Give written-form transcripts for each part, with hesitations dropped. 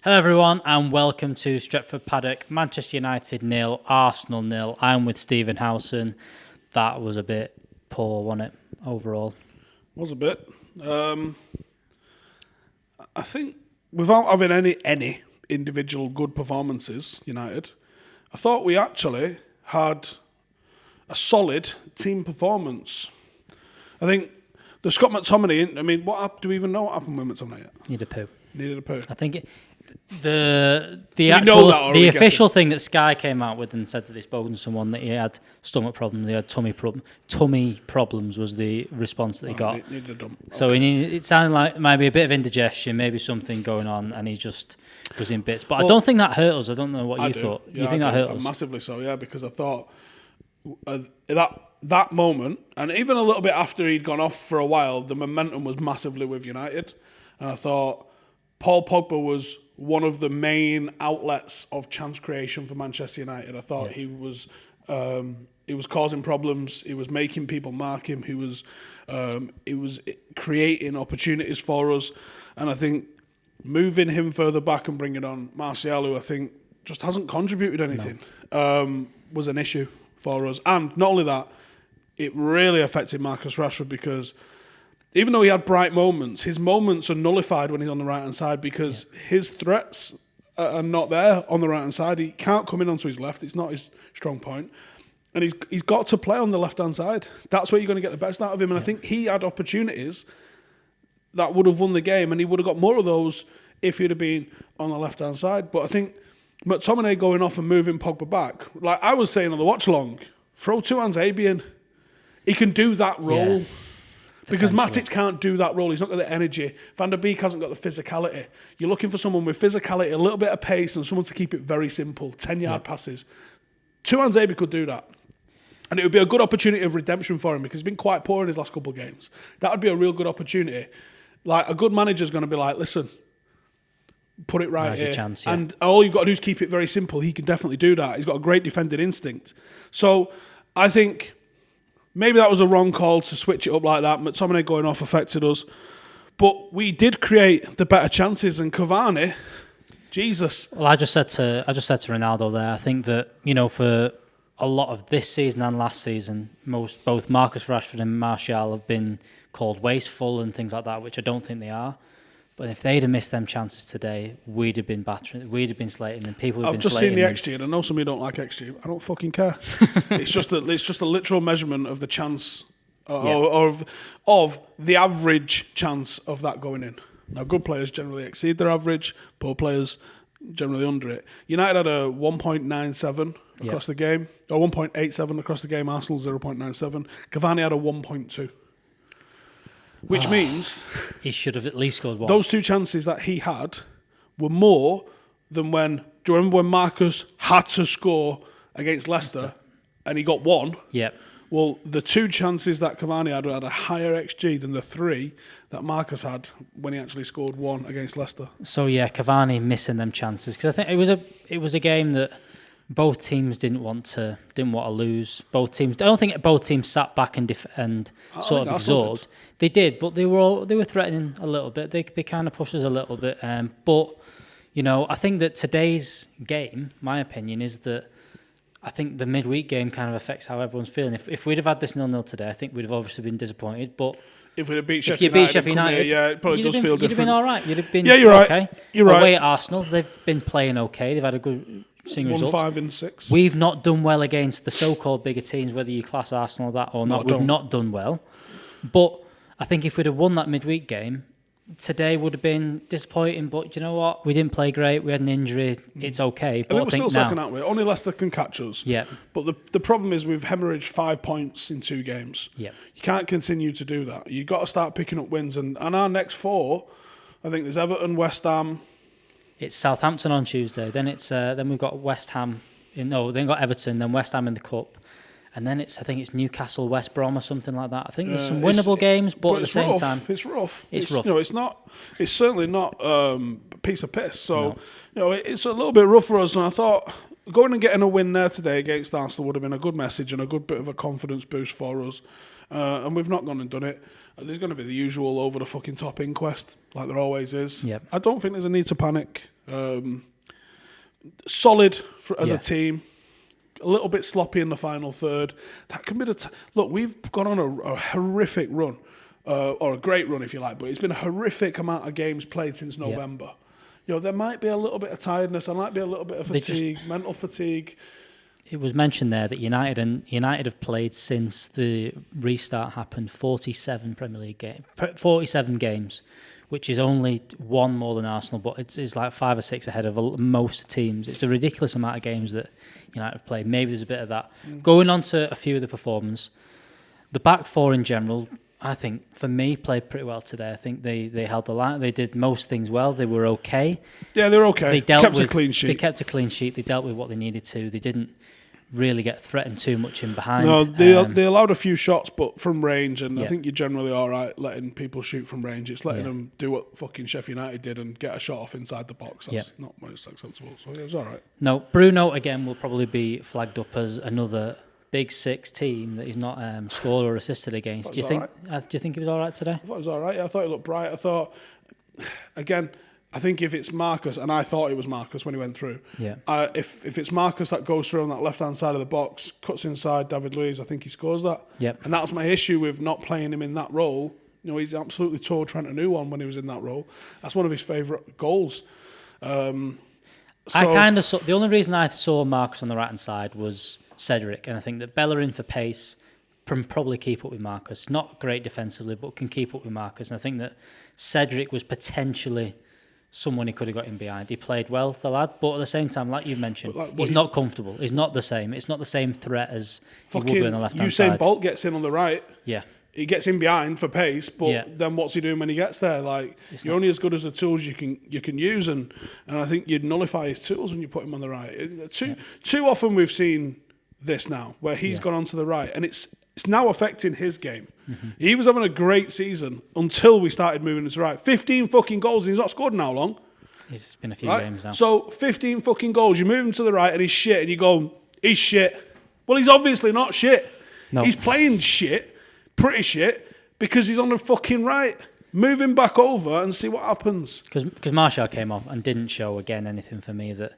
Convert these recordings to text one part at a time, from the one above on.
Hello everyone and welcome to Stretford Paddock, Manchester United 0, Arsenal 0. I'm with Stephen Howson. That was a bit poor, wasn't it, overall? Was a bit. I think without having any individual good performances, United, I thought we actually had a solid team performance. I think the Scott McTominay, do we even know what happened with McTominay yet? Needed a poo. I think the official thing that Sky came out with and said that they spoken to someone that he had stomach problems, he had tummy problems was the response that he got. Needed a dump. So it sounded like maybe a bit of indigestion, maybe something going on, and he just was in bits. But I don't think that hurt us. I don't know what you thought. Yeah, you think that hurt us? Massively so, yeah, because I thought that moment, and even a little bit after he'd gone off for a while, the momentum was massively with United. And I thought Paul Pogba was one of the main outlets of chance creation for Manchester United. I thought he was causing problems. He was making people mark him. He was creating opportunities for us. And I think moving him further back and bringing on Martial, who I think just hasn't contributed anything, was an issue for us. And not only that, it really affected Marcus Rashford because even though he had bright moments, his moments are nullified when he's on the right-hand side because his threats are not there on the right-hand side. He can't come in onto his left. It's not his strong point. And he's got to play on the left-hand side. That's where you're going to get the best out of him. And I think he had opportunities that would have won the game, and he would have got more of those if he'd have been on the left-hand side. But I think McTominay going off and moving Pogba back, like I was saying on the watch-along, throw two hands Abe in. He can do that role. Yeah. Because Matic can't do that role. He's not got the energy. Van der Beek hasn't got the physicality. You're looking for someone with physicality, a little bit of pace, and someone to keep it very simple. 10-yard passes. Two hands Abe could do that. And it would be a good opportunity of redemption for him because he's been quite poor in his last couple of games. That would be a real good opportunity. Like, a good manager's going to be like, listen, put it right here. Chance, yeah. And all you've got to do is keep it very simple. He can definitely do that. He's got a great defending instinct. So I think maybe that was a wrong call to switch it up like that. McTominay going off affected us. But we did create the better chances, and Cavani, Jesus. Well, I just said to Ronaldo there, I think that, for a lot of this season and last season, both Marcus Rashford and Martial have been called wasteful and things like that, which I don't think they are. But if they'd have missed them chances today, we'd have been battering, we'd have been slating them. People have been slating them. I've just seen the XG, and I know some of you don't like XG. I don't fucking care. It's just a literal measurement of the chance of the average chance of that going in. Now, good players generally exceed their average. Poor players generally under it. United had a 1.97 across the game, or 1.87 across the game. Arsenal 0.97. Cavani had a 1.2. Which means he should have at least scored one. Those two chances that he had were more than when. Do you remember when Marcus had to score against Leicester and he got one? Yep. Well, the two chances that Cavani had a higher XG than the three that Marcus had when he actually scored one against Leicester. So Cavani missing them chances because I think it was a game that both teams didn't want to lose. I don't think both teams sat back and sort of absorbed. They did, but they were threatening a little bit. They kind of pushed us a little bit. But I think that today's game, my opinion, is that I think the midweek game kind of affects how everyone's feeling. If we'd have had this 0-0 today, I think we'd have obviously been disappointed. But if we'd have beat Sheffield United, it probably does feel different. You'd have been all right. You'd have been you're okay. Right. You're right. Away at Arsenal, they've been playing okay. They've had a good results. 5 and 6. We've not done well against the so-called bigger teams, whether you class Arsenal that or not. We've not done well. But I think if we'd have won that midweek game, today would have been disappointing. But you know what? We didn't play great. We had an injury. It's okay. But I think we're still second, aren't we? Only Leicester can catch us. Yeah. But the problem is we've hemorrhaged 5 points in 2 games. Yeah. You can't continue to do that. You've got to start picking up wins. And our next 4, I think there's Everton, West Ham. It's Southampton on Tuesday. Then we've got West Ham. Then got Everton. Then West Ham in the cup. And then I think it's Newcastle, West Brom or something like that. I think there's some winnable games, but at the same time, it's rough. It's rough. It's certainly not a piece of piss. So it's a little bit rough for us. And I thought going and getting a win there today against Arsenal would have been a good message and a good bit of a confidence boost for us. And we've not gone and done it. There's going to be the usual over the fucking top inquest, like there always is. Yep. I don't think there's a need to panic. Solid as a team. A little bit sloppy in the final third. That can be look, we've gone on a horrific run, or a great run if you like, but it's been a horrific amount of games played since November. Yeah. You know, there might be a little bit of tiredness, there might be a little bit of fatigue, mental fatigue. It was mentioned there that United have played since the restart happened 47 Premier League games, 47 games, which is only one more than Arsenal, but it's like 5 or 6 ahead of most teams. It's a ridiculous amount of games that United have played. Maybe there's a bit of that. Going on to a few of the performances, the back four in general, I think, for me, played pretty well today. I think they held the line. They did most things well. They were okay. Yeah, they were okay. They kept a clean sheet. They kept a clean sheet. They dealt with what they needed to. They didn't really get threatened too much in behind. No, they allowed a few shots, but from range, and I think you're generally all right letting people shoot from range. It's letting them do what fucking Sheffield United did and get a shot off inside the box. That's not most acceptable. So it was all right. No, Bruno again will probably be flagged up as another Big Six team that he's not scored or assisted against. Do you think he was all right today? I thought he was all right. Yeah, I thought he looked bright. I thought, again, I think if it's Marcus, and I thought it was Marcus when he went through. Yeah. If it's Marcus that goes through on that left-hand side of the box, cuts inside David Luiz, I think he scores that. Yep. And that was my issue with not playing him in that role. You know, he's absolutely tore Trent a new one when he was in that role. That's one of his favourite goals. I kind of saw, the only reason I saw Marcus on the right-hand side was Cedric, and I think that Bellerin for pace can probably keep up with Marcus. Not great defensively, but can keep up with Marcus. And I think that Cedric was potentially someone he could have got in behind. He played well, the lad, but at the same time, like you mentioned, he's not comfortable. He's not the same. It's not the same threat as he would be on the left-hand side. Usain Bolt gets in on the right. Yeah. He gets in behind for pace, but then what's he doing when he gets there? Like, you're only as good as the tools you can use, and I think you'd nullify his tools when you put him on the right. Too often we've seen this now, where he's gone onto the right, and it's now affecting his game. Mm-hmm. He was having a great season until we started moving to the right. 15 fucking goals, and he's not scored in how long? It's been a few games now. So 15 fucking goals, you move him to the right, and he's shit, and you go, he's shit. Well, he's obviously not shit. No. He's playing shit, pretty shit, because he's on the fucking right. Move him back over and see what happens. Because Martial came off and didn't show, again, anything for me that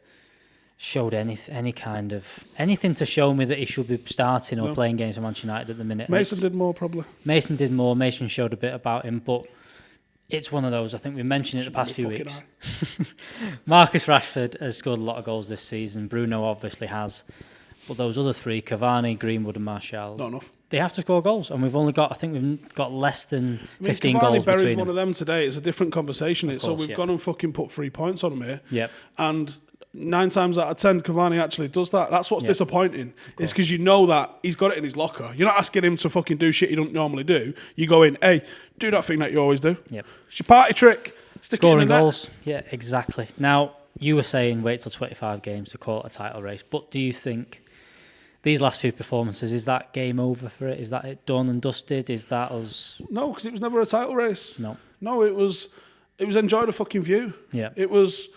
showed anything to show me that he should be starting or playing games for Manchester United at the minute. Mason did more, probably. Mason did more. Mason showed a bit about him, but it's one of those, I think we mentioned it the past few weeks. Marcus Rashford has scored a lot of goals this season. Bruno obviously has. But those other three, Cavani, Greenwood and Martial, not enough. They have to score goals, and we've got less than 15 goals between them. Cavani buries one of them today. It's a different conversation. So we've gone and fucking put 3 points on him here. Yep. And 9 times out of 10, Cavani actually does that. That's what's disappointing. It's because you know that he's got it in his locker. You're not asking him to fucking do shit he don't normally do. You go in, hey, do that thing that you always do. Yep. It's your party trick. Scoring goals. Yeah, exactly. Now, you were saying wait till 25 games to call it a title race, but do you think these last few performances, is that game over for it? Is that it done and dusted? Is that us? No, because it was never a title race. No, it was enjoy the fucking view. Yeah. It was,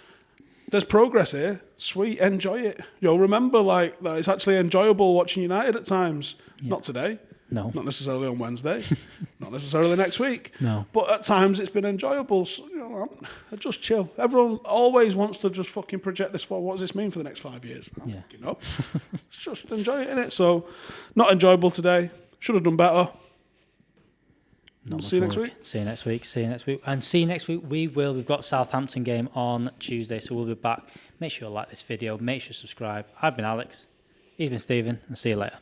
there's progress here. Sweet, enjoy it. Remember that it's actually enjoyable watching United at times. Yeah. Not today. No. Not necessarily on Wednesday. Not necessarily next week. No. But at times it's been enjoyable. So, just chill. Everyone always wants to just fucking project this forward. What does this mean for the next 5 years? It's just enjoy it, innit? So, not enjoyable today. Should have done better. See you next week. See you next week. And see you next week. We've got Southampton game on Tuesday, so we'll be back. Make sure you like this video. Make sure you subscribe. I've been Alex. He's been Stephen. And see you later.